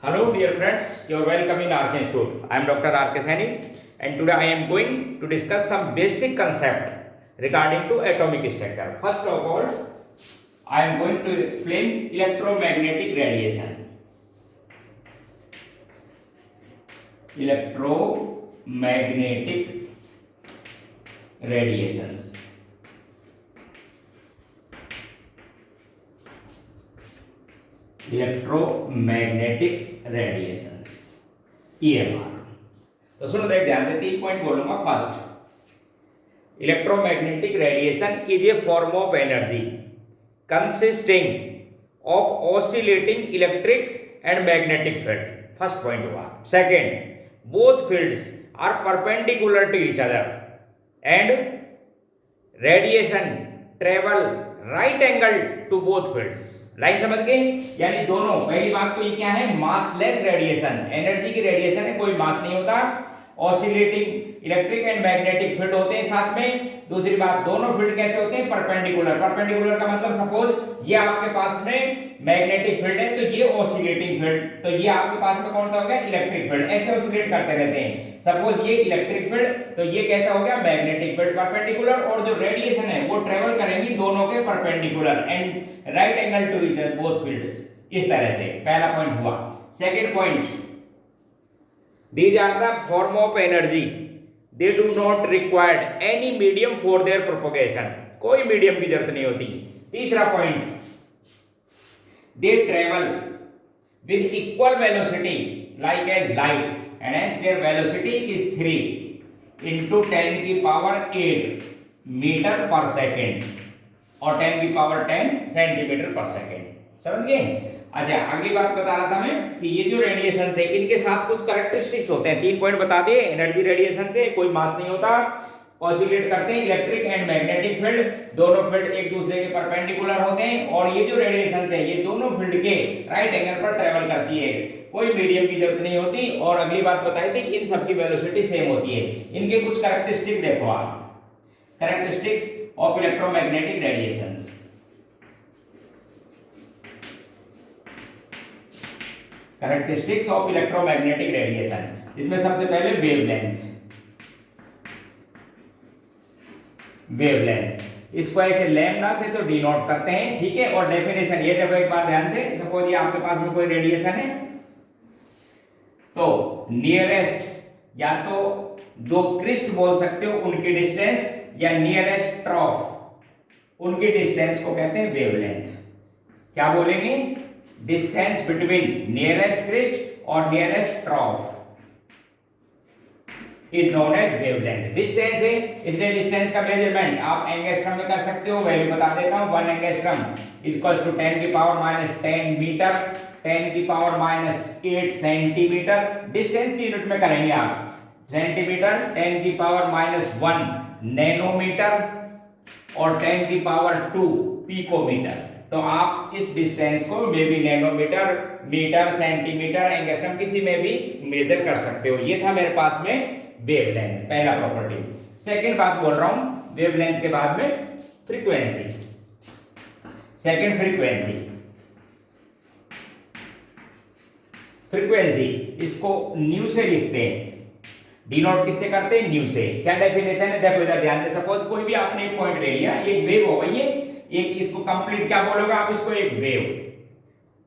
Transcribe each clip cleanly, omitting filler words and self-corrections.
Hello dear friends, you are welcome in RK Institute. I am Dr. RK Saini and today I am going to discuss some basic concept regarding to atomic structure. First of all, I am going to explain electromagnetic radiation. Electromagnetic radiations. Electromagnetic radiations EMR। तो सुनो देख ध्यान से 3 point बोलूंगा। First, electromagnetic radiation is a form of energy consisting of oscillating electric and magnetic field. First point हुआ। Second, both fields are perpendicular to each other and radiation travel right angle to both fields. Line समझ गए? यानी दोनों, पहली बात तो ये क्या है, मासलेस रेडिएशन, एनर्जी की रेडिएशन है, कोई मास नहीं होता, oscillating electric and magnetic field होते हैं साथ में। दूसरी बात, दोनों फील्ड कहते होते हैं परपेंडिकुलर। परपेंडिकुलर का मतलब सपोज ये आपके पास में मैग्नेटिक फील्ड है तो ये ऑसिलेटिंग फील्ड, तो ये आपके पास में कौन सा हो गया, इलेक्ट्रिक फील्ड। ऐसे ऑसिलेट करते रहते हैं। सपोज ये इलेक्ट्रिक फील्ड तो ये कहता हो गया मैग्नेटिक फील्ड परपेंडिकुलर, और जो रेडिएशन है वो ट्रेवल करेंगी दोनों के perpendicular and right angle to each other both fields. इस तरह से पहला पॉइंट हुआ। Second point, these are the form of energy, they do not require any medium for their propagation, कोई मीडियम की जरूरत नहीं होती। तीसरा point, they travel with equal velocity like as light and as their velocity is 3 into 10 की power 8 metre per second और 10 की power 10 centimetre पर सेकेंड। समझ गए? अच्छा, अगली बात बता रहा था मैं कि ये जो रेडिएशन है इनके साथ कुछ कैरेक्टरिस्टिक्स होते हैं। 3 पॉइंट बता दिए। एनर्जी रेडिएशन से कोई मास नहीं होता, ऑसिलेट करते हैं इलेक्ट्रिक एंड मैग्नेटिक फील्ड, दोनों फील्ड एक दूसरे के परपेंडिकुलर होते हैं, और ये जो रेडिएशन है ये दोनों फील्ड के राइट एंगल पर ट्रेवल करती है, कोई मीडियम की जरूरत नहीं होती। और अगली बात बताई थी कि इन सबकी वेलोसिटी सेम होती है। इनके कुछ कैरेक्टरिस्टिक देखो आप, characteristics of electromagnetic radiations. Characteristics of electromagnetic radiation, इसमें सबसे पहले वेवलेंथ। वेवलेंथ इसको ऐसे लैम्डा से तो डिनोट करते हैं, ठीक है। और डेफिनेशन ये देखो एक बार ध्यान से, सपोज ये आपके पास में कोई रेडिएशन है तो नियरेस्ट या तो दो क्रिस्ट बोल सकते हो उनकी डिस्टेंस, या नियरेस्ट ट्रॉफ उनकी डिस्टेंस को कहते हैं वेवलेंथ। क्या बोलेंगे? डिस्टेंस बिटवीन नियरेस्ट क्रिस्ट और nearest trough is known as wavelength. Distance है, इसलिए डिस्टेंस का मेजरमेंट आप एंगस्ट्रम में कर सकते हो। वैल्यू बता देता हूं, 1 एंगस्ट्रम इक्वल्स टू 10 की पावर -10 मीटर, 10 की पावर -8 सेंटीमीटर। डिस्टेंस की यूनिट में करेंगे आप, सेंटीमीटर, 10 की पावर -1 नैनोमीटर और 10 की पावर 2 पिकोमीटर। तो आप इस डिस्टेंस को may be nanometre, metre, centimetre, angstrom किसी में भी मेजर कर सकते हो। ये था मेरे पास में वेवलेंथ, पहला प्रॉपर्टी। सेकंड बात बोल रहा हूं, वेवलेंथ के बाद में फ्रीक्वेंसी। Second, frequency. फ्रीक्वेंसी इसको न्यू से लिखते हैं, डिनोट किससे करते हैं, न्यू से। क्या डेफिनेशन है, देखो इधर ध्यान से। सपोज कोई भी आपने एक पॉइंट ले लिया, एक वेव हो गई, एक इसको कंप्लीट क्या बोलोगे आप, इसको एक वेव,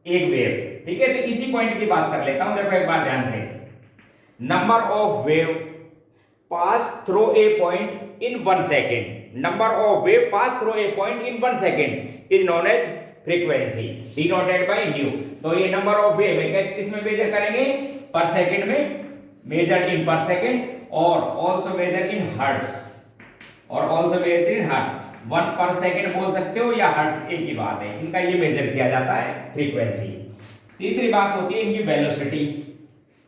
एक वेव, ठीक है। तो इसी पॉइंट की बात कर लेता हूं, देखो एक बार ध्यान से। Number of wave pass through a point in 1 second, number of wave pass through a point in 1 second is known as frequency, denoted by nu. तो ये नंबर ऑफ वेव है, कैसे किस में मेजर करेंगे, पर सेकेंड में, मेजर इन पर सेकेंड, और ऑल्सो मेजर इन हर्ट्ज, और ऑल्सो मेजर इन हर्ट्ज। 1 पर सेकेंड बोल सकते हो या हर्ट्ज, एक ही बात है, इनका ये मेजर किया जाता है फ्रीक्वेंसी। तीसरी बात होती है इनकी वेलोसिटी,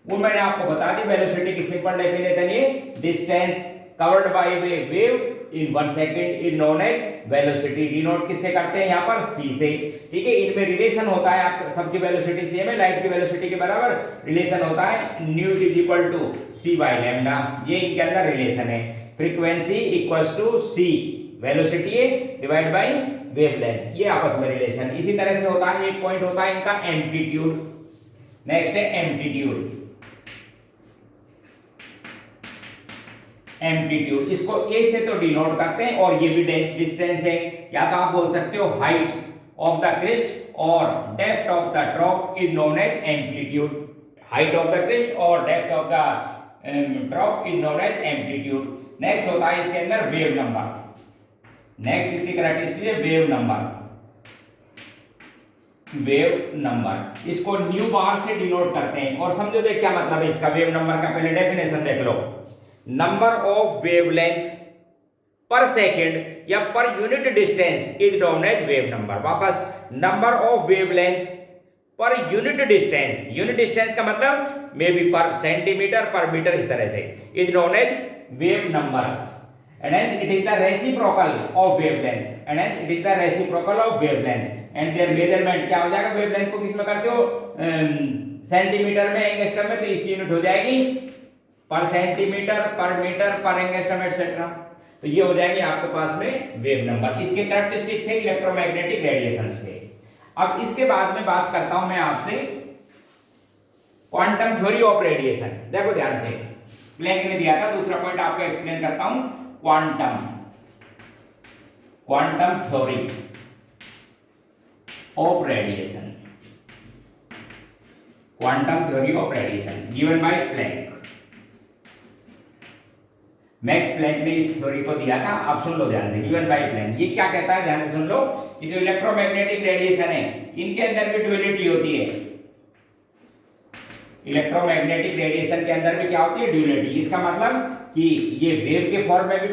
वो मैंने आपको बता दी। वेलोसिटी की सिंपल डेफिनेशन ये, distance covered by a wave in 1 second is known as velocity. Denote किससे करते हैं यहाँ पर, c से, ठीक है। इनमें रिलेशन होता है, आप सबकी वेलोसिटी सेम है, लाइट की वेलोसिटी के बराबर रिलेशन होता है, nu is equal to c by lambda, ये इनके अंदर रिलेशन है। Frequency equals to c, velocity divide by wavelength, ये आपस में रिलेशन। इसी तरह से होता है, एक पॉइंट होता है इनका एम्पलीट्यूड, नेक्स्ट है एम्पलीट्यूड। एम्पलीट्यूड इसको ए से तो डिनोट करते हैं और ये भी डिस्टेंस है, या तो आप बोल सकते हो हाइट ऑफ द क्रिस्ट और depth of the trough is known as amplitude. Height of the crest और depth of the trough is known as amplitude. Next होता है इसके अंदर वेव नंबर। नेक्स्ट इसकी कैरेक्टरिस्टिक है वेव नंबर। वेव नंबर इसको nu bar से denote करते हैं, और समझो देख क्या मतलब है इसका वेव नंबर का, पहले डेफिनेशन देख लो। Number of wavelength per second या per unit distance is known as wave number. वापस, number of wavelength per unit distance, unit distance का मतलब may be per centimeter per meter, इस तरह से, is known as wave number. And hence it is the reciprocal of wavelength. And hence it is the reciprocal of wavelength. And their measurement क्या हो जाएगा? wavelength को किस में करते हो? सेंटीमीटर में, एंगस्ट्रम में, तो इसकी यूनिट हो जाएगी पर सेंटीमीटर, पर मीटर, पर एंगस्ट्रम एटसेट्रा। तो ये हो जाएगी आपके पास में वेव नंबर। इसके कैरेक्टरिस्टिक थे इलेक्ट्रोमैग्नेटिक रेडिएशंस के। अब इसके बाद में बात करता हूं मैं आपसे क्वांटम थ्योरी ऑफ रेडिएशन। देखो ध्यान से, प्लैंक ने दिया था, दूसरा पॉइंट आपको एक्सप्लेन करता हूं। Quantum theory of radiation. Quantum theory of radiation given by Planck. Max Planck ने इस थ्योरी को दिया था, आप सुन लो ध्यान से। गिवन बाय प्लैंक ये क्या कहता है, ध्यान से सुन लो कि जो इलेक्ट्रोमैग्नेटिक रेडिएशन है इनके अंदर भी ड्यूअलिटी होती है। इलेक्ट्रोमैग्नेटिक रेडिएशन के अंदर भी क्या होती है, ड्यूअलिटी। इसका मतलब कि ये वेव के फॉर्म में भी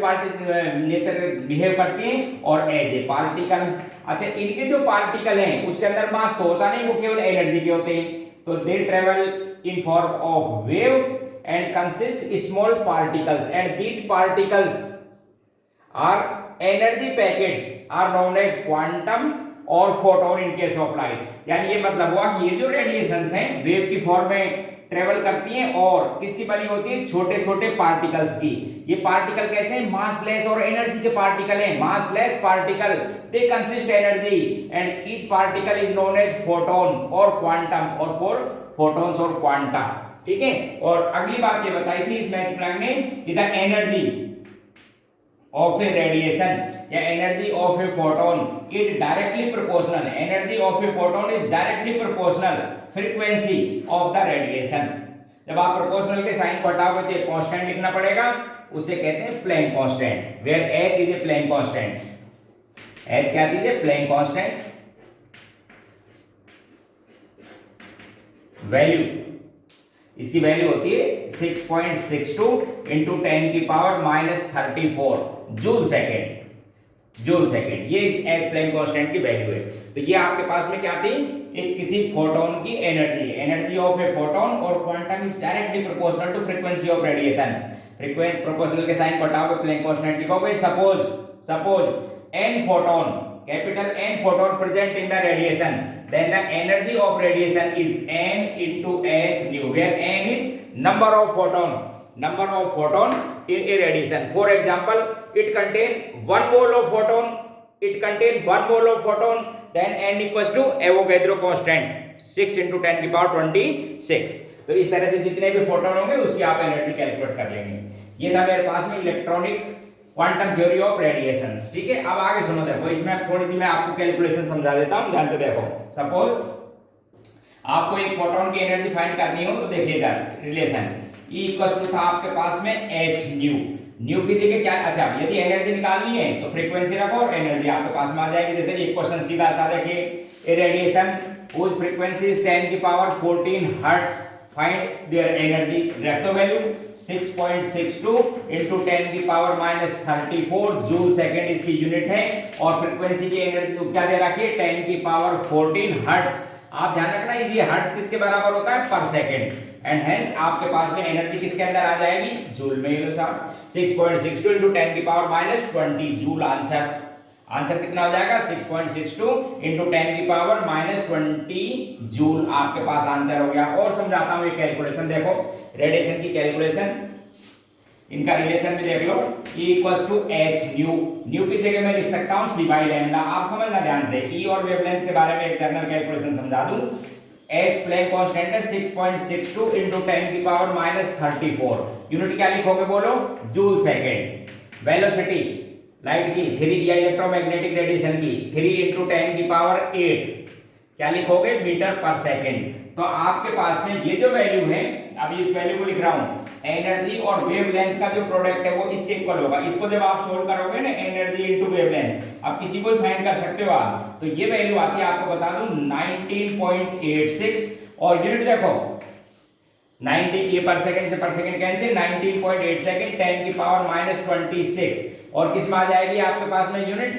नेचर बिहेव करती हैं और एज ए पार्टिकल। अच्छा, इनके जो पार्टिकल हैं उसके अंदर मास तो होता नहीं, वो केवल एनर्जी के होते हैं। तो they travel in form of wave and consist small particles, and these particles are energy packets are known as quantums और photon in case of light. यानी ये मतलब हुआ कि ये जो रेडिएशंस हैं वेव की फॉर्म में ट्रेवल करती हैं और किसकी बनी होती है, छोटे छोटे पार्टिकल्स की। ये पार्टिकल कैसे हैं, मासलेस और एनर्जी के पार्टिकल हैं। Massless particle, they consist energy and each particle is known as photon और क्वांटम, और फॉर फोटॉन्स और क्वांटा। ठीक है, और अगली बात ये बताई थी इस मैक्स प्लैंक ने कि the energy of a radiation या energy of a photon is directly proportional, energy of a photon is directly proportional frequency of the radiation। जब आप proportional के साइन को हटाओगे तो कांस्टेंट लिखना पड़ेगा, उसे कहते हैं Planck constant, where h is a Planck constant। h क्या चीज है, प्लैंक कांस्टेंट। वैल्यू, इसकी वैल्यू होती है 6.62 इंटू 10 की power -34 joule second. Joule second ये इस एच प्लैंक कांस्टेंट की वैल्यू है। तो ये आपके पास में क्या थी, एक किसी फोटोन की energy, energy of a photon, और quantum is directly proportional to frequency of radiation. Frequency proportional के साइन को हटाओगे, प्लैंक कांस्टेंट लिखोगे। Suppose n photon, capital N photon present in the radiation, then the energy of radiation is n into h nu, where n is number of photon in a radiation. For example, it contain 1 mole of photon, then n equals to Avogadro constant 6 into 10 की power 26। तो इस तरह से जितने भी photon होंगे उसकी आप एनर्जी कैलकुलेट कर लेंगे। ये था मेरे पास में electronic quantum theory of radiations. ठीक है, अब आगे सुनो, देखो इसमें थोड़ी सी मैं आपको कैलकुलेशन समझा देता हूं, ध्यान से देखो। सपोज आपको एक फोटोन की एनर्जी फाइंड करनी हो तो देखिएगा रिलेशन E इक्वल्स टू था आपके पास में h न्यू की जगह क्या, अच्छा यदि एनर्जी निकालनी है तो फ्रीक्वेंसी रखो और एनर्जी आपके पास में आ जाएगी। जैसे एक क्वेश्चन सीधा सा देखिए, ए रेडिएशन whose frequency is 10 की power 14 hertz, find their energy. रख दो वैल्यू 6.62 into 10 की पावर -34 जूल सेकंड इसकी यूनिट है, और फ्रीक्वेंसी की एनर्जी क्या दे रखी है, 10 की पावर 14 हर्ट्ज। आप ध्यान रखना ये हर्ट्ज किसके बराबर होता है, पर सेकंड, एंड हेंस आपके पास में एनर्जी किसके अंदर आ जाएगी, जूल में। ये लो साहब 6.62 into 10 की पावर -20 जूल। आंसर कितना हो जाएगा, 6.62 into 10 की पावर -20 जूल आपके पास आंसर हो गया। और समझाता हूं ये कैलकुलेशन, देखो रेडिएशन की कैलकुलेशन, इनका रिलेशन भी देख लो। E equals to h nu की जगह मैं लिख सकता हूं c/λ। आप समझना ध्यान से, E और वेवलेंथ के बारे में एक जनरल कैलकुलेशन समझा दूं। एच प्लैंक कांस्टेंट है 6.62 इंटू 10 की पावर -34। यूनिट क्या लिखोगे बोलो, जूल सेकेंड। वेलोसिटी लाइट की 3 या इलेक्ट्रोमैग्नेटिक रेडिएशन की 3 इंटू 10 की पावर 8 क्या लिखोगे, मीटर पर सेकेंड। तो आपके पास में ये जो वैल्यू है, अभी इस वैल्यू को लिख रहा हूं, एनर्जी और वेवलेंथ का जो प्रोडक्ट है वो इसके इक्वल होगा। इसको जब आप सोल्व करोगे ना, एनर्जी इनटू वेवलेंथ, आप किसी को फाइंड कर सकते हो आप, तो ये वैल्यू आती है, आपको बता दूं 19.86। और यूनिट देखो 19, ये पर सेकंड से पर सेकंड कैंसिल, 19.8 सेकंड 10 की पावर -26। और किस में आ जाएगी आपके पास में यूनिट,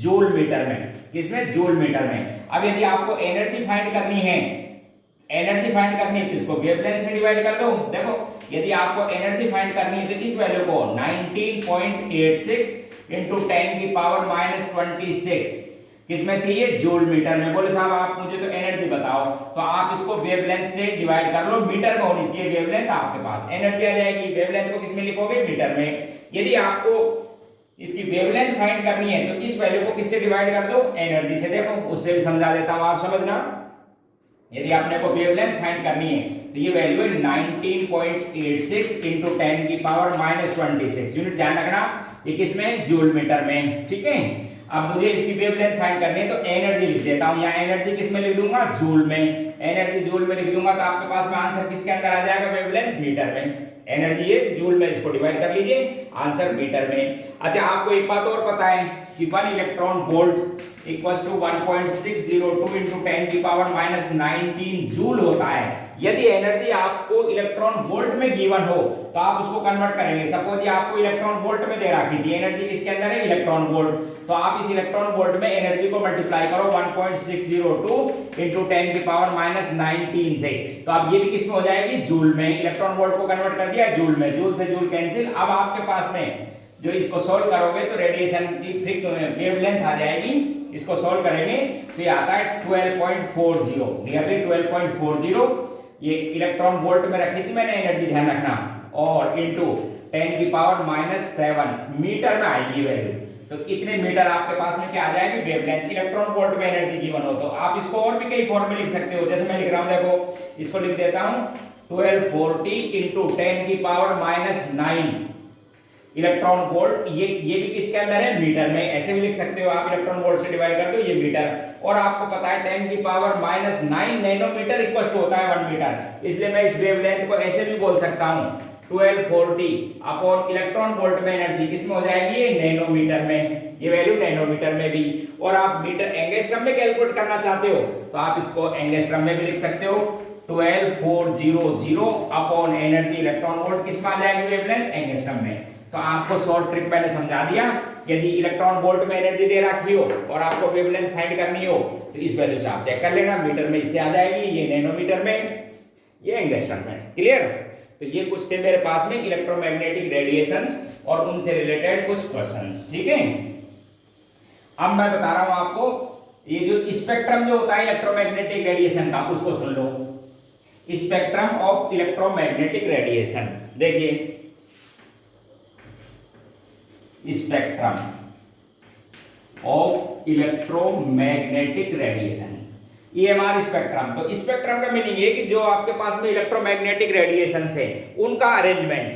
जूल मीटर में। किसमें, जूल मीटर में। अब यदि आपको एनर्जी फाइंड करनी है, एनर्जी फाइंड करनी है तो इसको वेवलेंथ से डिवाइड कर दो। देखो यदि आपको एनर्जी फाइंड करनी है तो इस वैल्यू को 19.86 इंटू 10 की पावर -26 किसमें थी, ये जूल मीटर में। बोले साहब आप मुझे तो एनर्जी बताओ, तो आप इसको वेवलेंथ से डिवाइड कर लो, मीटर में होनी चाहिए वेवलेंथ, आपके पास एनर्जी आ जाएगी। वेवलेंथ को किसमें लिखोगे, मीटर में। यदि आपको इसकी वेवलेंथ फाइंड करनी है तो इस वैल्यू को किससे डिवाइड कर दो, एनर्जी से। देखो उससे भी समझा देता हूं, आप समझना। यदि आपने को वेवलेंथ फाइंड करनी है तो ये वैल्यू है 19.86 इंटू 10 की पावर -26। यूनिट ध्यान रखना, ये किसमें, जूल मीटर में। ठीक है, अब मुझे इसकी वेवलेंथ फाइंड करनी है तो एनर्जी लिख देता हूं, यहाँ एनर्जी किसमें लिख दूंगा, जूल में। एनर्जी जूल में लिख दूंगा तो आपके पास में आंसर किसके अंदर आ जाएगा, वेवलेंथ मीटर में। एनर्जी है जूल में, इसको डिवाइड कर लीजिए, आंसर मीटर में। अच्छा आपको एक बात और पता है कि 1 electron volt equals to 1.602 into 10 की पावर -19 जूल होता है। यदि एनर्जी आपको इलेक्ट्रॉन वोल्ट में गिवन हो तो आप उसको कन्वर्ट करेंगे। सपोज ये आपको इलेक्ट्रॉन वोल्ट में दे रखी थी, एनर्जी किसके अंदर है, इलेक्ट्रॉन वोल्ट, तो आप इस इलेक्ट्रॉन वोल्ट में एनर्जी को मल्टीप्लाई करो 1.602 इंटू 10 की पावर -19 से, तो अब ये भी किसमें हो जाएगी, जूल में। इलेक्ट्रॉन वोल्ट को कन्वर्ट कर दिया जूल में, जूल से जूल कैंसिल। अब आपके पास में जो इसको सोल्व करोगे तो रेडिएशन की वेवलेंथ आ जाएगी, इसको सोल्व करेंगे तो ये आता है 12.40, नियरली 12.40। ये इलेक्ट्रॉन वोल्ट में रखी थी मैंने एनर्जी, ध्यान रखना, और इनटू 10 की पावर -7 मीटर में आएगी वैल्यू। तो इतने मीटर आपके पास में क्या आ जाएगी, वेवलेंथ। इलेक्ट्रॉन वोल्ट में एनर्जी गिवन हो तो आप इसको और भी कई फॉर्म में लिख सकते हो, जैसे मैं लिख रहा हूं, देखो इसको लिख देता हूं 1240 इंटू 10 की पावर -9 इलेक्ट्रॉन वोल्ट। ये भी किसके अंदर है, मीटर में। ऐसे भी लिख सकते हो आप, इलेक्ट्रॉन वोल्ट से डिवाइड कर दो, ये मीटर। और आपको पता है 10 की पावर -9 नैनोमीटर इक्वल टू होता है 1 मीटर। इसलिए मैं इस वेवलेंथ को ऐसे भी बोल सकता हूं 1240 अपॉन इलेक्ट्रॉन वोल्ट में एनर्जी किसमें हो जाएगी, ये नैनोमीटर में। ये वैल्यू नैनोमीटर में भी। और आप मीटर एंगस्ट्रम में कैलकुलेट करना चाहते हो तो आप इसको एंगस्ट्रम में भी लिख सकते हो, 12400 अपॉन एनर्जी इलेक्ट्रॉन वोल्ट किसमें आ जाएगी, वेवलेंथ, एंगस्ट्रम में। तो आपको शॉर्ट ट्रिक मैंने समझा दिया। यदि इलेक्ट्रॉन वोल्ट में एनर्जी दे रखी हो और आपको वेवलेंथ फाइंड करनी हो तो इस वैल्यू से आप चेक कर लेना, मीटर में इससे आ जाएगी, ये नैनोमीटर में, ये एंगस्ट्रम में। क्लियर। तो ये कुछ थे मेरे पास में इलेक्ट्रोमैग्नेटिक रेडिएशंस और उनसे रिलेटेड कुछ क्वेश्चंस। ठीक है, अब मैं बता रहा हूं आपको, ये जो स्पेक्ट्रम जो होता है इलेक्ट्रोमैग्नेटिक रेडिएशन का, उसको सुन लो। स्पेक्ट्रम ऑफ इलेक्ट्रोमैग्नेटिक रेडिएशन, देखिए spectrum of electromagnetic radiation, EMR spectrum. तो स्पेक्ट्रम का मीनिंग ये कि जो आपके पास में इलेक्ट्रोमैग्नेटिक रेडिएशन है उनका अरेंजमेंट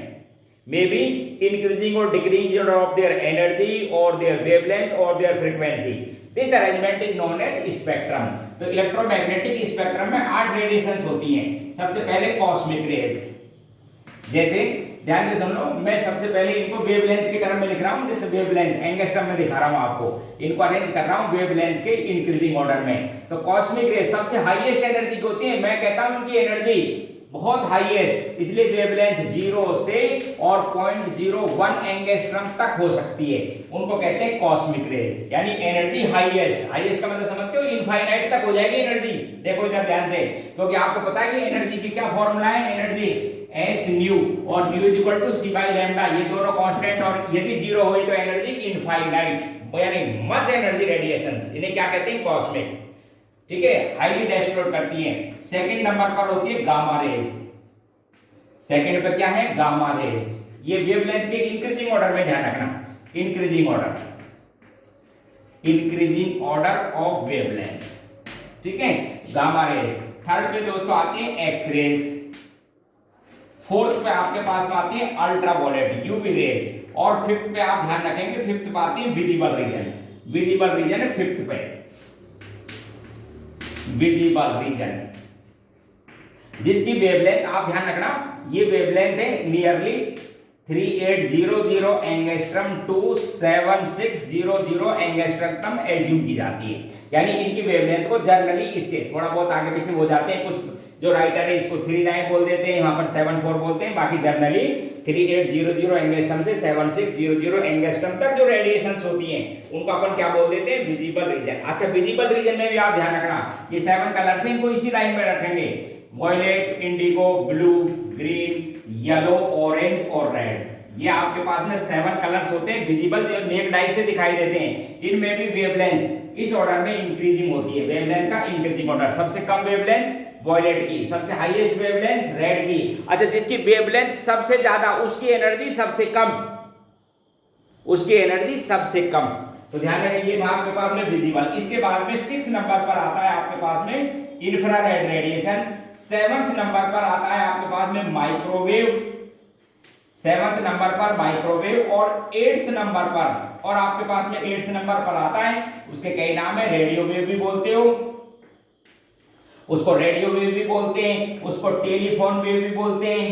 मे बी इंक्रीजिंग और डिक्रीजिंग ऑफ देयर एनर्जी और देयर वेवलेंथ और their frequency, this arrangement is known as spectrum. तो इलेक्ट्रोमैग्नेटिक स्पेक्ट्रम में 8 रेडिएशंस होती हैं। सबसे पहले कॉस्मिक रेज, जैसे ध्यान से सुन लो, मैं सबसे पहले इनको वेवलेंथ की टर्म में लिख रहा हूं, जैसे वेवलेंथ एंगस्ट्रम में दिखा रहा हूं आपको, इनको अरेंज कर रहा हूं वेवलेंथ के इंक्रीजिंग ऑर्डर में। तो कॉस्मिक रेज सबसे हाईएस्ट एनर्जी की होती है, मैं कहता हूं उनकी एनर्जी बहुत हाईएस्ट, इसलिए वेवलेंथ 0 से और 0.01 एंगस्ट्रम तक हो सकती है, उनको कहते हैं कॉस्मिक रेज, यानी एनर्जी हाईएस्ट। हाईएस्ट का मतलब समझते हो, इनफाइनाइट तक हो जाएगी एनर्जी। देखो इधर ध्यान से, क्योंकि आपको पता है कि एनर्जी की क्या फॉर्मूला है, एनर्जी h न्यू और nu is equal to c by lambda, ये दोनों कांस्टेंट, और यदि 0 हुई तो एनर्जी इनफाइनाइट, यानी मच एनर्जी रेडिएशंस, इन्हें क्या कहते हैं, कॉस्मिक। ठीक है, हाईली डिस्ट्रॉय करती हैं। सेकंड नंबर पर होती है गामा रेज। सेकंड पे क्या है, गामा रेज। ये वेवलेंथ के इंक्रीजिंग ऑर्डर में, ध्यान रखना, इंक्रीजिंग ऑर्डर ऑफ वेवलेंथ। ठीक है, गामा रेज। थर्ड पे दोस्तों आती है एक्स रेज, फोर्थ पे आपके पास में आती है अल्ट्रावायलेट यूवी रेज, और फिफ्थ पे आप ध्यान रखेंगे, फिफ्थ पे आती है विजिबल रीजन। विजिबल रीजन है फिफ्थ पे, विजिबल रीजन, जिसकी वेवलेंथ आप ध्यान रखना, ये वेवलेंथ है नियरली 3800 एंगस्ट्रम टू 7600 एंगस्ट्रम तक एज्यूम की जाती है। यानी इनकी वेवलेंथ को जनरली इसके थोड़ा बहुत आगे पीछे हो जाते हैं, कुछ जो राइटर है इसको 39 बोल देते हैं, यहाँ पर 74 बोलते हैं, बाकी जनरली 3800 एंगस्ट्रम से 7600 एंगस्ट्रम तक जो रेडिएशंस होती हैं उनको अपन क्या बोल देते हैं, विजिबल रीजन। अच्छा, विजिबल रीजन में भी आप ध्यान रखना, ये 7 कलर्स हैं, इनको इसी लाइन में रखेंगे, violet, indigo, blue, green, yellow, orange और रेड। ये आपके पास में 7 कलर्स होते हैं विजिबल, जो नेक्ड आई से दिखाई देते हैं। इनमें भी वेवलेंथ इस ऑर्डर में इंक्रीजिंग होती है, वेवलेंथ का इंक्रीजिंग ऑर्डर, सबसे कम वेवलेंथ वॉयलेट की, सबसे हाईएस्ट वेवलेंथ रेड की। अच्छा, जिसकी वेवलेंथ सबसे ज्यादा उसकी एनर्जी सबसे कम, उसकी एनर्जी सबसे कम। तो ध्यान रखिए, ये था आपके पास में विजिबल। इसके बाद में 6 नंबर पर आता है आपके पास में इंफ्रारेड रेडिएशन, 7th नंबर पर आता है आपके पास में माइक्रोवेव, 7th नंबर पर माइक्रोवेव, और 8th नंबर पर, और आपके पास में 8th नंबर पर आता है, उसके कई नाम है, रेडियो वेव भी बोलते हो उसको, रेडियो वेव भी बोलते हैं उसको, टेलीफोन वेव भी बोलते हैं,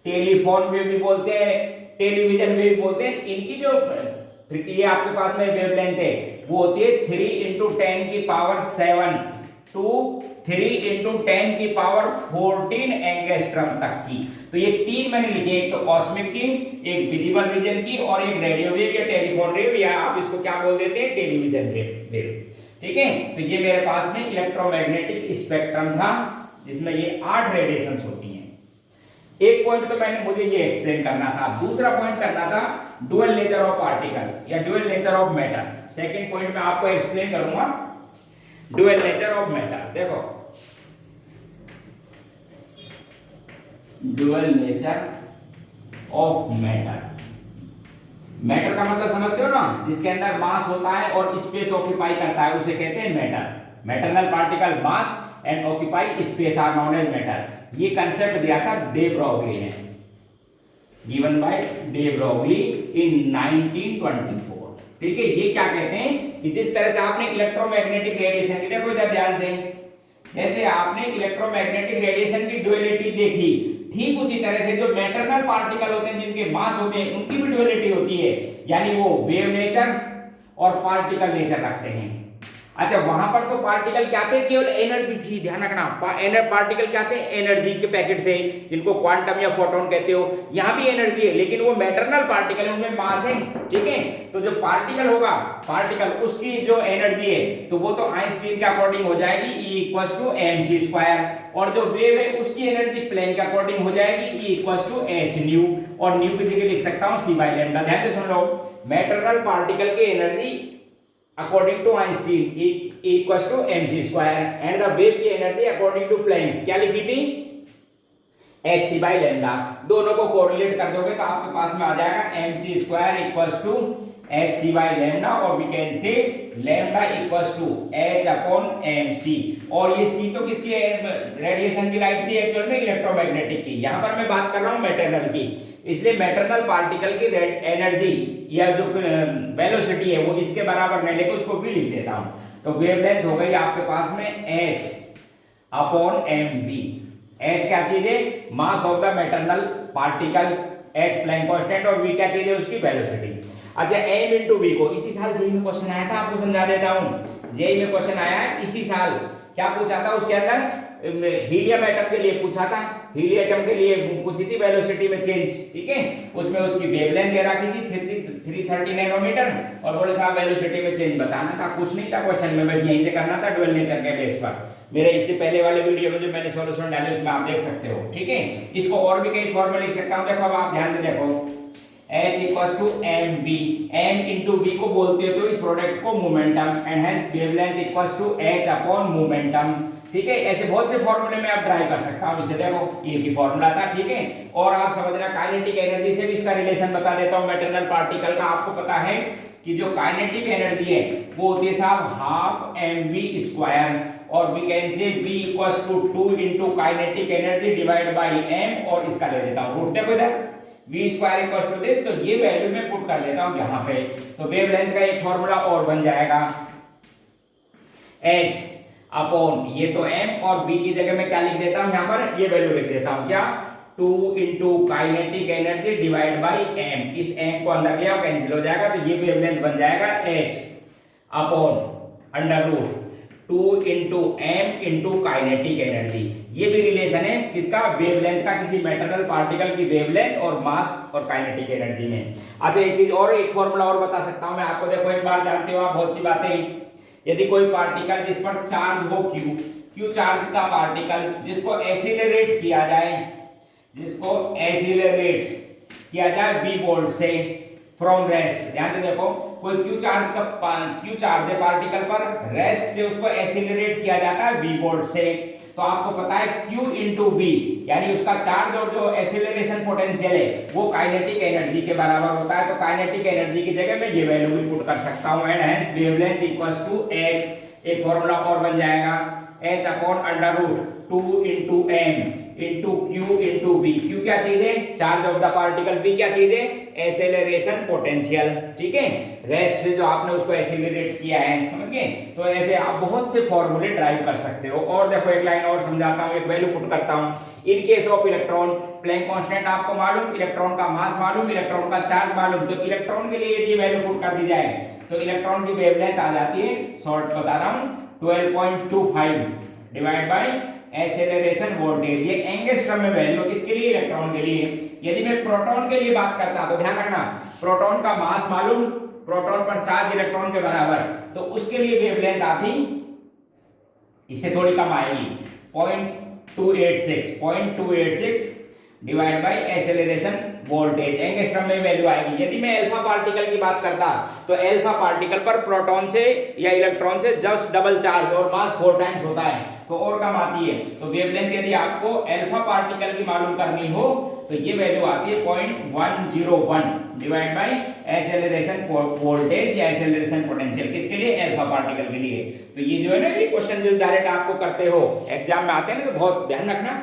टेलीफोन वेव भी बोलते हैं, टेलीविजन वेव बोलते हैं। इनकी जो ये आपके पास में वेवलेंथ है वो होती है 3 × 10 की पावर 7 टू 3 × 10 की पावर 14 एंगस्ट्रम तक की। तो ये 3 मैंने लिखे, एक तो कॉस्मिक की, एक विजिबल रीजन की, और एक रेडियो वेव या टेलीफोन वेव, या आप इसको क्या बोल देते हैं, टेलीविजन वेव। ठीक है, तो ये मेरे पास में इलेक्ट्रोमैग्नेटिक स्पेक्ट्रम था, जिसमें ये 8 रेडिएशंस होती हैं। एक पॉइंट तो मैंने मुझे ये एक्सप्लेन करना था, दूसरा पॉइंट करना था डुअल नेचर ऑफ पार्टिकल या dual nature of matter. Second point में आपको एक्सप्लेन करूंगा डुअल नेचर ऑफ मैटर। देखो, dual nature of matter, matter का मतलब समझते हो ना, जिसके अंदर मास होता है और स्पेस ऑक्यूपाई करता है, उसे कहते हैं matter. Material particle mass and occupy space are known as matter. ये कंसेप्ट दिया था डे ब्रॉगली ने, given by de Broglie in 1924। ठीक है, ये क्या कहते हैं कि जिस तरह से आपने इलेक्ट्रोमैग्नेटिक रेडिएशन की, देखो इधर ध्यान से, जैसे आपने इलेक्ट्रोमैग्नेटिक रेडिएशन की ड्युअलिटी देखी, ठीक उसी तरह से जो मैटरनल पार्टिकल होते हैं जिनके मास होते हैं उनकी भी ड्युअलिटी होती है, यानी वो वेव नेचर और पार्टिकल नेचर रखते हैं। अच्छा, वहां पर तो पार्टिकल क्या थे, केवल एनर्जी थी, ध्यान रखना, पार्टिकल क्या थे, एनर्जी के पैकेट थे, जिनको क्वांटम या फोटोन कहते हो। यहाँ भी एनर्जी है, लेकिन वो मैटरनल पार्टिकल, उनमें मास है। ठीक है, तो जो पार्टिकल होगा, पार्टिकल उसकी जो एनर्जी है तो वो तो आइंस्टीन के अकॉर्डिंग हो जाएगी, E = mc², और जो वेव है उसकी एनर्जी प्लैंक के अकॉर्डिंग हो जाएगी, E = hν, और न्यू की जगह लिख सकता हूँ c/λ। ध्यान से सुन लो, मैटरनल पार्टिकल की energy according to Einstein E = mc² and the wave की एनर्जी according to Planck क्या लिखी थी, hc/λ। दोनों को कोरिलेट कर दोगे तो आपके पास में आ जाएगा mc² = hc/λ, और वी कैन से λ = h/mc। और ये c तो किसकी रेडिएशन की लाइट थी, एक्चुअल में इलेक्ट्रोमैग्नेटिक की। यहां पर मैं बात कर रहा हूं मैटरनल की, इसलिए मैटरनल पार्टिकल की एनर्जी या जो वेलोसिटी है वो इसके बराबर नहीं लेके उसको भी लिख देता हूं। तो वेवलेंथ हो गई आपके पास में h/mv। h क्या चीज है, mass of the material particle, h Planck constant, और v क्या चीज है, उसकी वेलोसिटी। अच्छा, m × v को इसी साल जेईई में क्वेश्चन आया था, आपको समझा देता हूं। जेईई में क्वेश्चन आया है इसी साल, क्या पूछा था उसके अंदर, हीलियम एटम के लिए पूछा था, हीलियम एटम के लिए पूछी थी वेलोसिटी में चेंज। ठीक है, उसमें उसकी वेवलेंथ दे रखी थी 330 नैनोमीटर, और बोले साहब वेलोसिटी में चेंज बताना था। कुछ नहीं था क्वेश्चन में, बस यहीं से करना था डुअल नेचर के बेस पर। मेरे इससे पहले वाले वीडियो में जो मैंने सॉल्यूशन डाले उसमें आप देख सकते हो। ठीक है, इसको और भी कई फॉर्मूला लिख सकता हूं, देखो अब आप ध्यान से देखो, H = mv, m × v को बोलते हो तो इस प्रोडक्ट को मोमेंटम, एंड हेंस वेवलेंथ = h/मोमेंटम। ठीक है, ऐसे बहुत से फॉर्मूले में आप ड्राइव कर सकता हूं। इससे देखो ये की फॉर्मूला था। ठीक है, और आप समझना काइनेटिक एनर्जी से भी इसका रिलेशन बता देता हूं। मैटरनल पार्टिकल का आपको पता है कि जो काइनेटिक एनर्जी है वो होती है साहब 12 mv², और we can say v equals to 2 into kinetic energy divide by m, और इसका ले लेता हूँ रूट, देखो इधर v square equals to this, तो ये वैल्यू मैं पुट कर देता हूँ यहाँ पे, तो वेवलेंथ का एक फॉर्मूला और बन जाएगा h अपॉन ये तो m, और b की जगह मैं क्या लिख देता हूँ यहाँ पर, ये वैल्यू लिख देता हूँ क्या, 2 into kinetic energy divide by m, इस m को अंदर ले आओ कैंसिल हो जाएगा, तो ये वेवलेंथ बन जाएगा h upon under root 2 into m into kinetic energy. ये भी रिलेशन है किसका, वेवलेंथ का, किसी मेटल पार्टिकल की वेवलेंथ और मास और काइनेटिक एनर्जी में। अच्छा एक चीज और, एक फॉर्मूला और बता सकता हूं मैं आपको, देखो एक बार जानते हो आप बहुत सी बातें, यदि कोई पार्टिकल जिस पर चार्ज हो क्यू चार्ज का पार्टिकल, जिसको एसिलरेट किया जाए, जिसको एसिलरेट किया जाए v वोल्ट से फ्रॉम रेस्ट, ध्यान से देखो, कोई क्यू चार्ज है पार्टिकल पर, रेस्ट से उसको एसिलरेट किया जाता है v वोल्ट से, तो आपको पता है q इंटू v, यानी उसका चार्ज और जो एसिलरेशन पोटेंशियल है वो काइनेटिक एनर्जी के बराबर होता है, तो काइनेटिक एनर्जी की जगह मैं ये वैल्यू भी पुट कर सकता हूं, and hence wavelength equals to h, एक फॉर्मूला और बन जाएगा h upon under root 2 into m into q into b, q क्या चीज है, charge of the particle, b क्या चीज है, एसेलरेशन पोटेंशियल, ठीक है, रेस्ट से जो आपने उसको एसिलरेट किया है, समझ गए। तो ऐसे आप बहुत से फॉर्मूले ड्राइव कर सकते हो। और देखो एक लाइन और समझाता हूँ, एक वैल्यू पुट करता हूँ, in case of electron, Planck constant आपको मालूम, इलेक्ट्रॉन का मास मालूम, इलेक्ट्रॉन का चार्ज मालूम, तो इलेक्ट्रॉन के लिए यदि वैल्यू पुट कर दी जाए तो इलेक्ट्रॉन की वेवलेंथ आ जाती है, शॉर्ट बता रहा हूँ, 12.25 डिवाइड बाई एक्सेलरेशन वोल्टेज, ये एंगस्ट्रम में वैल्यू किसके लिए, इलेक्ट्रॉन के लिए। यदि मैं प्रोटॉन के लिए बात करता तो ध्यान रखना, प्रोटॉन का मास मालूम, प्रोटॉन पर चार्ज इलेक्ट्रॉन के बराबर, तो उसके लिए वेवलेंथ आती, इससे थोड़ी कम आएगी, 0.286 divide by acceleration voltage, angstrom में वैल्यू आएगी। यदि मैं अल्फा पार्टिकल की बात करता तो अल्फा पार्टिकल पर प्रोटॉन से या इलेक्ट्रॉन से जस्ट डबल चार्ज और मास 4 टाइम्स होता है, तो और कम आती है। तो वेवलेंथ यदि आपको अल्फा पार्टिकल की मालूम करनी हो तो ये वैल्यू आती है 0.101 डिवाइड बाई एक्सेलरेशन वोल्टेज या एक्सेलरेशन पोटेंशियल, किसके लिए, अल्फा पार्टिकल के लिए। तो ये जो है ना, ये क्वेश्चन जो डायरेक्ट आपको करते हो एग्जाम में आते हैं ना, तो बहुत ध्यान रखना,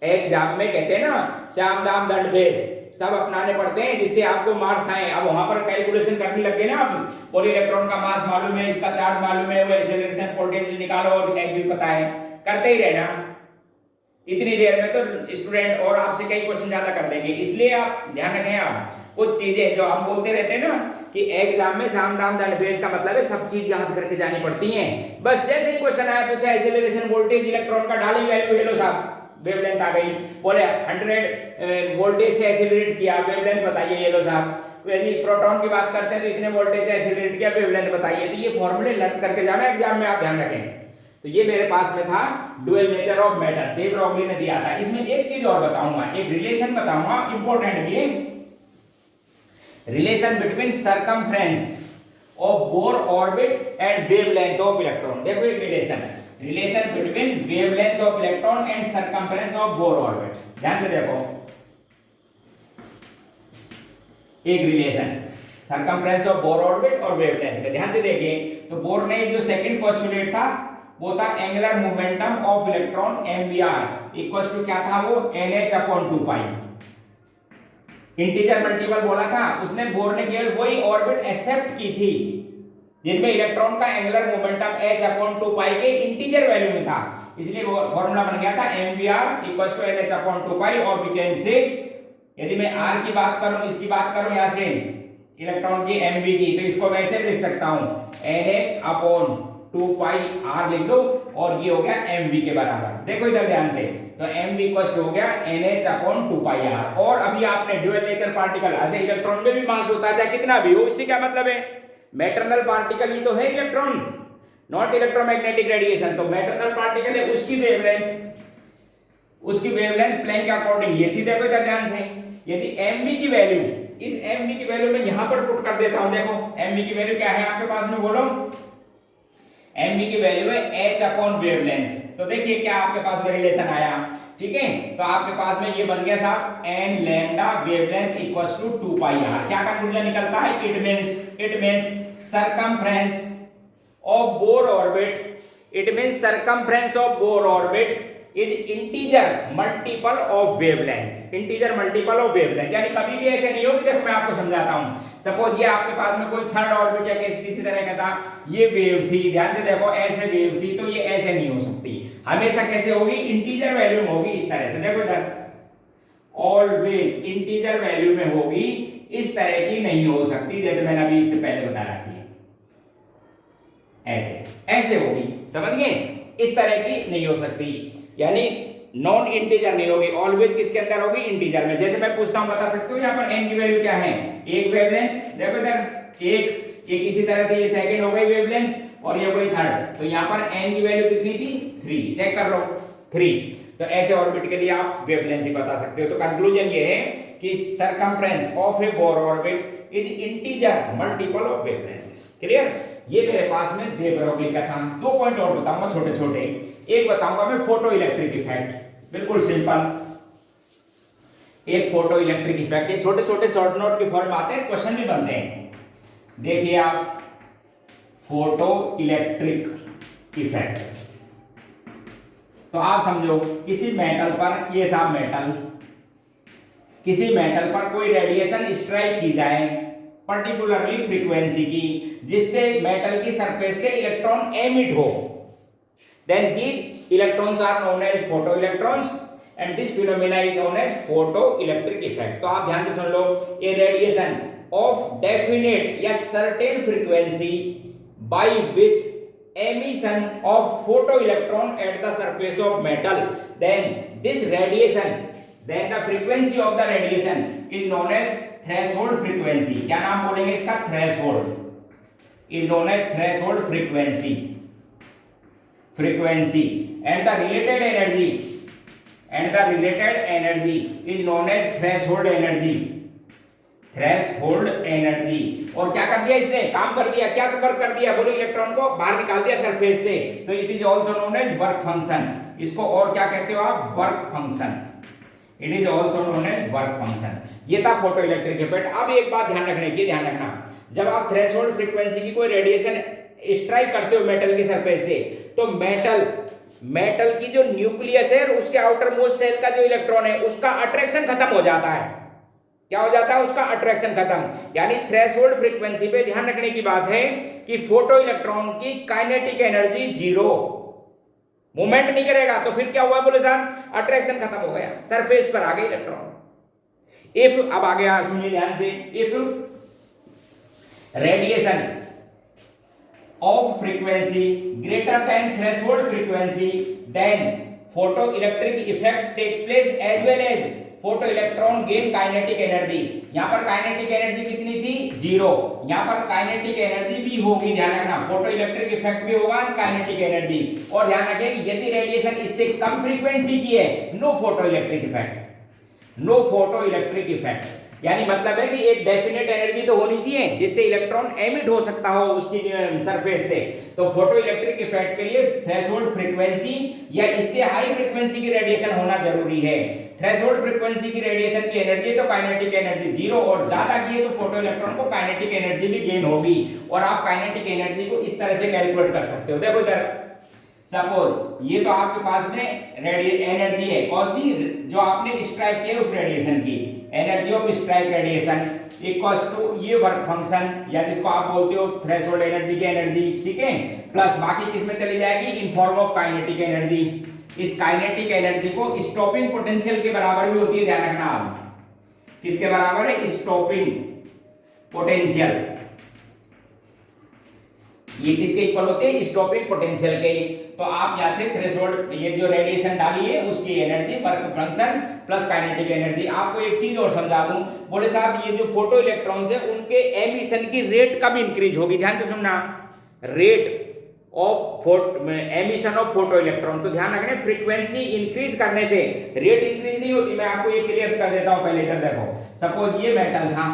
एग्जाम में कहते हैं ना श्याम दाम दंड भेष सब अपनाने पड़ते हैं जिससे आपको मार्क्स आए। अब वहां पर कैलकुलेशन करने लग गए ना आप, और इलेक्ट्रॉन का मास मालूम है, इसका चार्ज मालूम है, वो एक्सेलरेशन वोल्टेज निकालो और एच भी पता है, करते ही रहना, इतनी देर में तो स्टूडेंट और आपसे कई क्वेश्चन ज्यादा कर देंगे। इसलिए आप ध्यान रखें, आप कुछ चीजें जो हम बोलते रहते हैं ना कि एग्जाम में साम दाम दंड भेष का मतलब है सब चीज याद करके जानी पड़ती हैं। बस जैसे ही क्वेश्चन आया, पूछा एक्सेलरेशन वोल्टेज इलेक्ट्रॉन का, डाली वैल्यू, हेलो साहब वेवलेंथ आ गई, बोले 100 वोल्टेज से एक्सेलरेट किया, वेवलेंथ बताइए, ये लो साहब। यदि प्रोटॉन की बात करते हैं तो इतने वोल्टेज से एक्सेलरेट किया, वेवलेंथ बताइए। तो ये फॉर्मूले लर्न करके जाना एग्जाम में, आप ध्यान रखें। तो ये मेरे पास में था dual nature of matter, de Broglie ने दिया था। इसमें एक चीज और बताऊंगा, एक रिलेशन बताऊंगा, इंपॉर्टेंट भी है, relation between circumference of Bohr orbit and wavelength of electron. देखो एक रिलेशन है, relation between wavelength of electron and circumference of Bohr orbit. ध्यान से देखो, एक relation circumference of Bohr orbit और वेवलेंथ में ध्यान से देखिए। तो बोर ने जो सेकंड पोस्टुलेट था वो था angular momentum of electron mvr equals to क्या था वो, nh/2π। इंटीजर मल्टीपल बोला था उसने, बोर ने केवल वही ऑर्बिट एक्सेप्ट की थी जिनमें इलेक्ट्रॉन का एंगुलर मोमेंटम h/2π के इंटीजर वैल्यू में था, इसलिए वो फॉर्मूला बन गया था mvr इक्वल्स टू nh/2π। और वी कैन से, यदि मैं r की बात करूं, इसकी बात करूं यहां से इलेक्ट्रॉन की mv की, तो इसको मैं ऐसे लिख सकता हूं nh/2πr लिख दो, और ये हो गया mv के बराबर। देखो इधर ध्यान से, तो mv इक्वल्स हो गया nh/2πr। और अभी आपने ड्यूअल नेचर पार्टिकल, अच्छा इलेक्ट्रॉन में भी मास होता है चाहे कितना भी हो, इससे क्या मतलब है, मैटरनल पार्टिकल ही तो है इलेक्ट्रॉन, नॉट इलेक्ट्रोमैग्नेटिक रेडिएशन। तो मैटरनल पार्टिकल है, उसकी वेवलेंथ प्लैंक के अकॉर्डिंग ये थी। देखो इधर ध्यान से, यदि mv की वैल्यू, इस mv की वैल्यू मैं यहां पर पुट कर देता हूं। देखो mv की वैल्यू क्या है आपके पास में, बोलो, mv की वैल्यू है h/वेवलेंथ। तो देखिए क्या आपके पास में रिलेशन आया, ठीक है। तो आपके पास में ये बन गया था n lambda wavelength equals to 2πr। क्या कंक्लूजन निकलता है, it means circumference of Bohr orbit it means circumference of Bohr orbit is integer multiple of wavelength, integer multiple of wavelength. यानी कभी भी ऐसे नहीं हो कि देखो मैं आपको समझाता हूं, सपोज ये आपके पास में कोई थर्ड ऑर्बिट या किसी तरह का था, ये वेव थी, ध्यान से देखो ऐसे वेव थी, तो ये ऐसे नहीं हो सकती, हमेशा कैसे होगी, इंटीजर वैल्यू में होगी, इस तरह से। देखो इधर ऑलवेज इंटीजर वैल्यू में होगी, इस तरह की नहीं हो सकती, जैसे मैंने अभी इससे पहले बता रखी है, ऐसे ऐसे होगी, समझ गए, इस तरह की नहीं हो सकती, यानी नॉन इंटीजर नहीं होगी, ऑलवेज किसके अंदर होगी, इंटीजर में। जैसे मैं पूछता हूं, बता सकते हो यहाँ पर n की वैल्यू क्या है, एक वेवलेंथ, देखो इधर एक इसी तरह से ये सेकंड हो गई वेवलेंथ और ये कोई थर्ड, तो यहाँ पर n की वैल्यू कितनी थी, 3, चेक कर लो 3, तो ऐसे ऑर्बिट के लिए आप वेवलेंथ ही बता सकते हो। तो कंक्लूजन ये है कि circumference of A bore orbit is integer multiple of wavelength. Clear? ये मेरे पास में दे बरोबरी का था। 2 पॉइंट और बताऊंगा छोटे छोटे, एक बताऊंगा मैं फोटो इलेक्ट्रिक इफेक्ट, बिल्कुल सिंपल, एक फोटो इलेक्ट्रिक इफेक्ट, ये छोटे छोटे शॉर्ट नोट के फॉर्म आते हैं, क्वेश्चन भी बनते हैं। देखिए आप, फोटो इलेक्ट्रिक इफेक्ट, तो आप समझो किसी मेटल पर, ये था मेटल, किसी मेटल पर कोई रेडिएशन स्ट्राइक की जाए पर्टिकुलरली फ्रीक्वेंसी की, जिससे मेटल की सरफेस से इलेक्ट्रॉन एमिट हो, then these electrons are known as photo electrons and this phenomena is known as photo electric effect. तो आप ध्यान से सुन लो, ए रेडिएशन ऑफ डेफिनेट या certain frequency by which emission of photoelectron at the surface of metal, then this radiation, then the frequency of the radiation is known as threshold frequency। क्या नाम बोलेंगे इसका, threshold is known as threshold frequency, frequency and the related energy, and the related energy is known as threshold energy, threshold energy. और क्या कर दिया इसने, काम कर दिया, क्या वर्क कर दिया, बोलो इलेक्ट्रॉन को बाहर निकाल दिया सरफेस से, तो it is also known as work function. इसको और क्या कहते हो आप, work function, it is also known as work function. ये था फोटो इलेक्ट्रिक इफेक्ट। अब एक बात ध्यान रखने की, ध्यान रखना, जब आप थ्रेशोल्ड फ्रीक्वेंसी की कोई रेडिएशन स्ट्राइक करते हो मेटल की सरफेस से, तो मेटल की जो न्यूक्लियस है, उसके आउटर मोस्ट शेल का जो इलेक्ट्रॉन है, उसका अट्रैक्शन खत्म हो जाता है। क्या हो जाता है, उसका अट्रैक्शन खत्म। यानी थ्रेशोल्ड फ्रीक्वेंसी पे ध्यान रखने की बात है कि फोटो इलेक्ट्रॉन की काइनेटिक एनर्जी 0, मूवमेंट नहीं करेगा, तो फिर क्या हुआ बोले साहब, अट्रैक्शन खत्म हो गया, सरफेस पर आ गए इलेक्ट्रॉन। इफ, अब आ गया, सुनिए ध्यान से, if radiation of frequency greater than threshold frequency, then photo electric effect takes place as well as photo electron gain kinetic energy. यहां पर काइनेटिक एनर्जी कितनी थी, 0, यहां पर काइनेटिक एनर्जी भी होगी, ध्यान रखना, फोटो इलेक्ट्रिक इफेक्ट भी होगा, काइनेटिक एनर्जी। और ध्यान रखिए कि यदि रेडिएशन इससे कम फ्रीक्वेंसी की है, no photo electric effect, no photo electric effect. यानी मतलब है कि एक डेफिनेट एनर्जी तो होनी चाहिए जिससे इलेक्ट्रॉन एमिट हो सकता हो उसकी सरफेस से। तो फोटो इलेक्ट्रिक इफेक्ट के लिए थ्रेशोल्ड फ्रीक्वेंसी या इससे हाई फ्रीक्वेंसी की रेडिएशन होना जरूरी है। थ्रेशोल्ड फ्रीक्वेंसी की रेडिएशन की एनर्जी तो काइनेटिक एनर्जी 0, और ज्यादा की है तो फोटो इलेक्ट्रॉन को काइनेटिक एनर्जी भी गेन होगी। और आप काइनेटिक एनर्जी को इस तरह से कैलकुलेट कर सकते हो। देखो इधर, सपोज ये तो आपके पास में एनर्जी है, कौन सी, जो आपने स्ट्राइक किया उस रेडिएशन की, energy of strike radiation equals to ये वर्क फंक्शन, या जिसको आप बोलते हो थ्रेशोल्ड एनर्जी की एनर्जी, ठीक है, प्लस बाकी किस में चली जाएगी, इन फॉर्म ऑफ काइनेटिक एनर्जी। इस काइनेटिक एनर्जी को स्टॉपिंग पोटेंशियल के बराबर भी होती है, ध्यान रखना आप, किसके बराबर है, स्टॉपिंग पोटेंशियल। ये किसके इक्वल होते हैं, स्टॉपिंग पोटेंशियल के। तो आप यहां से थ्रेशोल्ड, ये जो रेडिएशन डाली है उसकी energy, work function plus kinetic energy. आपको एक चीज और समझा दूं, बोले साहब ये जो फोटो इलेक्ट्रॉन्स है उनके एमिशन की रेट कब इंक्रीज होगी, ध्यान से सुनना, rate of emission of photo electron. तो ध्यान रखना, फ्रीक्वेंसी इंक्रीज करने पे रेट इंक्रीज नहीं होती। मैं आपको ये क्लियर कर देता हूं, पहले इधर देखो, सपोज ये मेटल था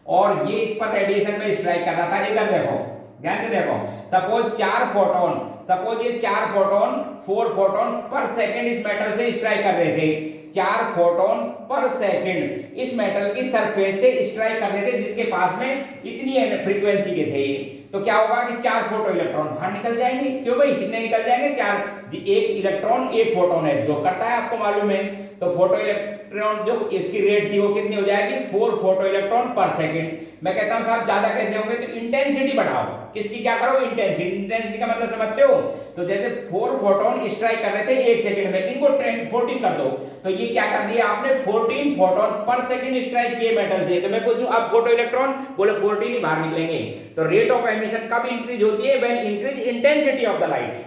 और ये इस पर रेडिएशन में स्ट्राइक कर रहा था, इधर देखो, ध्यान से देखो, सपोज 4 फोटोन, सपोज ये 4 फोटोन 4 फोटोन पर सेकंड इस मेटल से स्ट्राइक कर रहे थे, 4 फोटोन पर सेकंड इस मेटल की सरफेस से स्ट्राइक कर रहे थे, जिसके पास में इतनी फ्रीक्वेंसी के थे। तो क्या होगा कि 4 फोटो इलेक्ट्रॉन बाहर निकल जाएंगे। क्यों भाई, कितने निकल जाएंगे? 4। एक इलेक्ट्रॉन एक फोटोन एब्जॉर्ब करता है, आपको मालूम है। तो फोटो इलेक्ट्रॉन जो इसकी रेट थी वो कितनी हो जाएगी? 4 फोटो इलेक्ट्रॉन पर सेकंड। मैं कहता हूं साहब ज्यादा कैसे होंगे? तो इंटेंसिटी बढ़ाओ। किसकी क्या करो? इंटेंसिटी। इंटेंसिटी का मतलब समझते हो? तो जैसे 4 फोटोन स्ट्राइक कर रहे थे 1 सेकंड में, इनको 14 कर दो, तो ये क्या कर दिया आपने? 14 फोटोन पर सेकंड स्ट्राइक किए मेटल से। तो मैं पूछूं अब फोटो इलेक्ट्रॉन, बोले 14 ही बाहर निकलेंगे। तो रेट ऑफ एमिशन कब इंक्रीज होती है? When increase intensity of the light,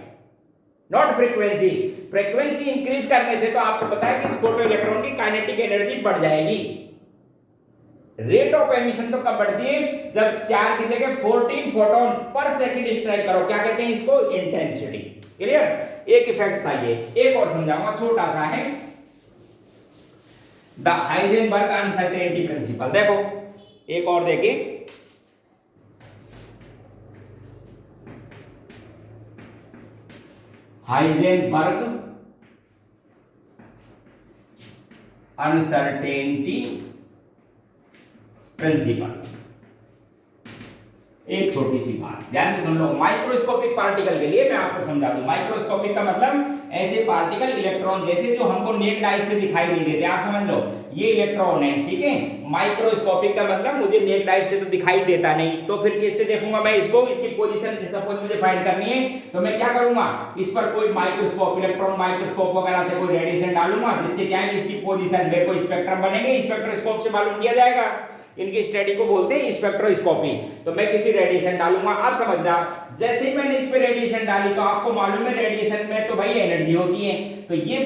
not frequency. Frequency increase करने से तो आपको पता है कि फोटो इलेक्ट्रॉन की काइनेटिक एनर्जी बढ़ जाएगी। रेट ऑफ एमिशन तो कब बढ़ती है? जब 4 की जगह 14 फोटोन पर सेकंड स्ट्राइक करो। क्या कहते हैं इसको? इंटेंसिटी। क्लियर? एक इफेक्ट था ये। एक और समझाऊंगा, छोटा सा है, द हाइजेनबर्ग अनसर्टेनिटी प्रिंसिपल। देखो एक और देखिए, हाइजेनबर्ग अनसर्टेनिटी प्रिंसिपल। एक छोटी सी बात ध्यान से सुन लो। माइक्रोस्कोपिक पार्टिकल के लिए मैं आपको समझा दूं। माइक्रोस्कोपिक का मतलब ऐसे पार्टिकल, इलेक्ट्रॉन जैसे, जो हमको नेक्ड आई से दिखाई नहीं देते। आप समझ लो ये इलेक्ट्रॉन है, ठीक है। माइक्रोस्कोपिक का मतलब मुझे नेक्ड आई से तो दिखाई देता नहीं, तो फिर किससे देखूंगा मैं इसको? इसकी पोजीशन सपोज मुझे फाइंड करनी है, तो मैं क्या करूंगा? इस पर कोई माइक्रोस्कोप, इलेक्ट्रॉन माइक्रोस्कोप वगैरह से कोई रेडिएशन डालूंगा, जिससे क्या है इसकी पोजीशन, मेरे को स्पेक्ट्रम बनेंगे, स्पेक्ट्रोस्कोप से मालूम किया जाएगा। इनकी स्टडी को बोलते हैं स्पेक्ट्रोस्कोपी। तो मैं किसी रेडिएशन डालूंगा, आप समझना। जैसे ही मैंने इस पे रेडिएशन डाली तो आपको मालूम है रेडिएशन में तो भाई एनर्जी होती है। तो ये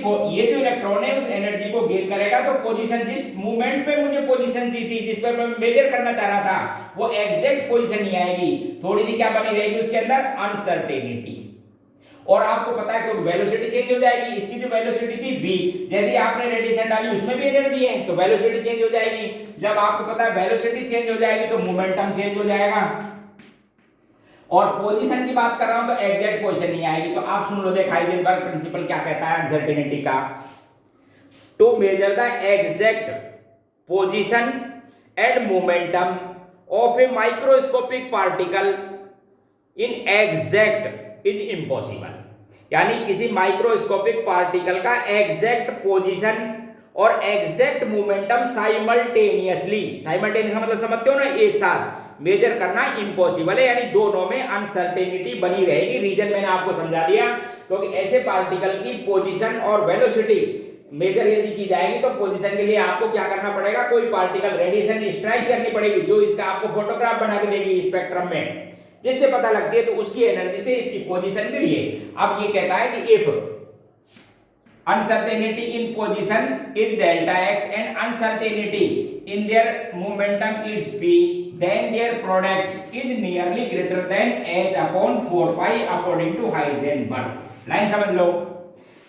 जो इलेक्ट्रॉन है उस एनर्जी को गेन करेगा। तो पोजीशन, जिस मूवमेंट पे मुझे पोजीशन चाहिए थी, जिस पर मैं मेजर करना चाह रहा था, वो एग्जैक्ट पोजीशन नहीं आएगी, थोड़ी सी क्या बनी रहेगी उसके अंदर? अनसर्टेनिटी। और आपको पता है कि वेलोसिटी चेंज हो जाएगी। इसकी जो वेलोसिटी थी v, जैसे आपने रेडिएशन डाली उसमें भी एनर्जी है, तो वेलोसिटी चेंज हो जाएगी। जब आपको पता है वेलोसिटी चेंज हो जाएगी तो मोमेंटम चेंज हो जाएगा। और पोजीशन की बात कर रहा हूं तो एग्जैक्ट पोजीशन नहीं आएगी। तो आप सुन लो, देख हाइजेनबर्ग प्रिंसिपल क्या कहता है अनसर्टेनिटी का। To measure the exact position and momentum of a microscopic particle in exact is impossible. यानी किसी माइक्रोस्कोपिक पार्टिकल का एग्जैक्ट पोजीशन और एग्जैक्ट मोमेंटम साइमल्टेनियसली, साइमल्टेनियस मतलब समझते हो ना, एक साथ मेजर करना इम्पॉसिबल है। यानी दोनों में अनसर्टेनिटी बनी रहेगी। रीजन मैंने आपको समझा दिया, क्योंकि ऐसे पार्टिकल की पोजीशन और वेलोसिटी मेजर यदि की जाएगी तो पोजीशन के लिए आपको क्या करना पड़ेगा? कोई पार्टिकल रेडिएशन स्ट्राइक करनी पड़ेगी, जो इसका आपको फोटोग्राफ बना के देगी स्पेक्ट्रम में, जिससे पता लगती है। तो उसकी एनर्जी से इसकी पोजीशन भी है। अब ये कहता है कि if uncertainty in position is delta x and uncertainty in their momentum is p, then their product is nearly greater than h upon 4 pi according to Heisenberg। Line समझ लो।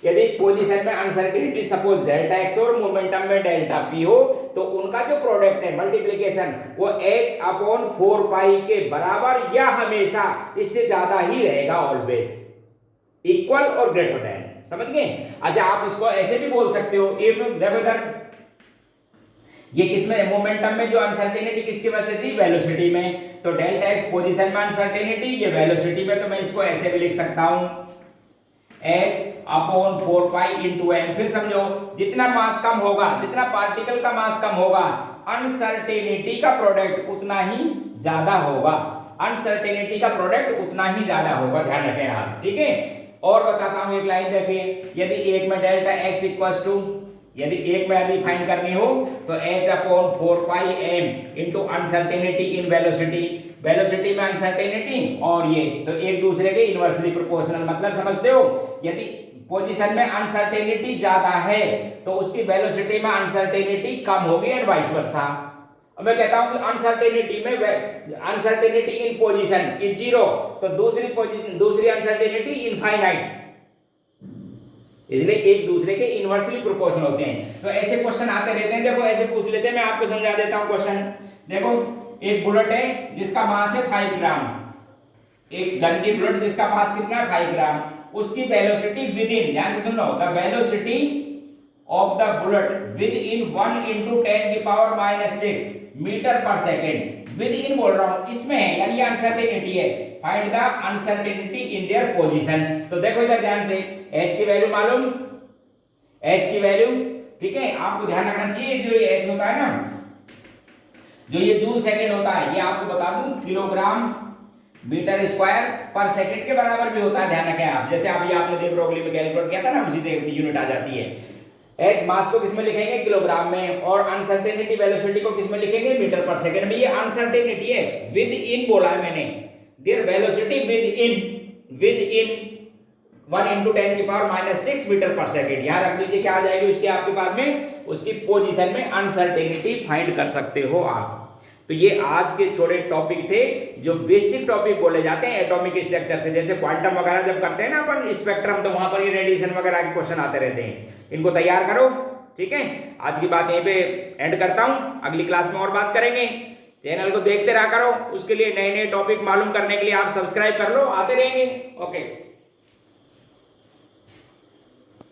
यदि पोजीशन में अनसर्टेनिटी सपोज डेल्टा एक्स और momentum में delta P हो, तो उनका जो product है मल्टीप्लिकेशन वो h अपॉन 4 पाई के बराबर या हमेशा इससे ज्यादा ही रहेगा, ऑलवेज इक्वल और ग्रेटर देन। समझ गए? अच्छा, आप इसको ऐसे भी बोल सकते हो, इफ देखो इधर ये किसमें? मोमेंटम में जो अनसर्टेनिटी किसकी वजह से थी? वेलोसिटी में। तो डेल्टा एक्स पोजीशन में अनसर्टेनिटी, ये वेलोसिटी में। तो मैं इसको ऐसे भी लिख सकता हूं h upon 4 pi into m। फिर समझो, जितना मास कम होगा, जितना पार्टिकल का मास कम होगा, अनसर्टेनिटी का प्रोडक्ट उतना ही ज्यादा होगा। अनसर्टेनिटी का प्रोडक्ट उतना ही ज्यादा होगा, ध्यान रखें आप, ठीक है। और बताता हूं एक लाइन देखिए, यदि एक में डेल्टा x इक्वल्स टू, यदि एक में यदि फाइंड करनी हो तो h upon 4 pi m into uncertainty in velocity, velocity में अनसर्टेनिटी और ये तो एक दूसरे के इनवर्सली प्रोपोर्शनल। मतलब समझते हो, यदि पोजीशन में अनसर्टेनिटी ज्यादा है तो उसकी वेलोसिटी में अनसर्टेनिटी कम होगी एंड वाइस वर्सा। अब मैं कहता हूं कि अनसर्टेनिटी में uncertainty in position is zero, तो दूसरी अनसर्टेनिटी इनफाइनाइट, इसलिए एक दूसरे के इनवर्सली प्रोपोर्शनल होते हैं। तो ऐसे क्वेश्चन आते रहते हैं। देखो ऐसे पूछ लेते हैं, मैं आपको समझा देता हूं क्वेश्चन। देखो एक बुलेट है जिसका मास है 5 ग्राम, एक गन की बुलेट जिसका मास कितना है? 5 ग्राम। उसकी वेलोसिटी विद इन, ध्यान से सुनो, the velocity of the bullet within 1 × 10⁻⁻⁶ metre per second within बोल रहा हूं, इसमें है यानी ये अनसर्टेनिटी है, find the uncertainty in their position. तो देखो इधर ध्यान से, h की वैल्यू मालूम, h की वैल्यू, ठीक है, आपको ध्यान रखना चाहिए जो ये h होता है ना, जो ये जूल सेकंड होता है, ये आपको बता दूं किलोग्राम मीटर स्क्वायर पर सेकंड के बराबर भी होता है, ध्यान रखें आप। जैसे अभी आपने दे ब्रोगली में कैलकुलेट किया था ना, उसी से यूनिट आ जाती है। एच मास को किसमें लिखेंगे, किलोग्राम में, और अनसर्टेनिटी वेलोसिटी को किसमें लिखेंगे, मीटर पर सेकंड में। ये अनसर्टेनिटी है, विद इन बोला है मैंने, their velocity within 1 × 10⁻⁻6 metre per second. यहां रख दीजिए, क्या आ जाएगी उसके आपके पास में, उसकी पोजीशन में अनसर्टेनिटी फाइंड कर सकते हो आप। तो ये आज के छोटे टॉपिक थे जो बेसिक टॉपिक बोले जाते हैं एटॉमिक स्ट्रक्चर से। जैसे क्वांटम वगैरह जब करते हैं ना अपन स्पेक्ट्रम, तो वहां पर ये रेडिएशन वगैरह के क्वेश्चन आते रहते हैं, इनको तैयार करो, ठीक है। आज की बात यहीं पे एंड करता हूं, अगली क्लास में और बात करेंगे। चैनल को देखते रहा करो, उसके लिए नए नए टॉपिक मालूम करने के लिए आप सब्सक्राइब कर लो, आते रहेंगे। ओके।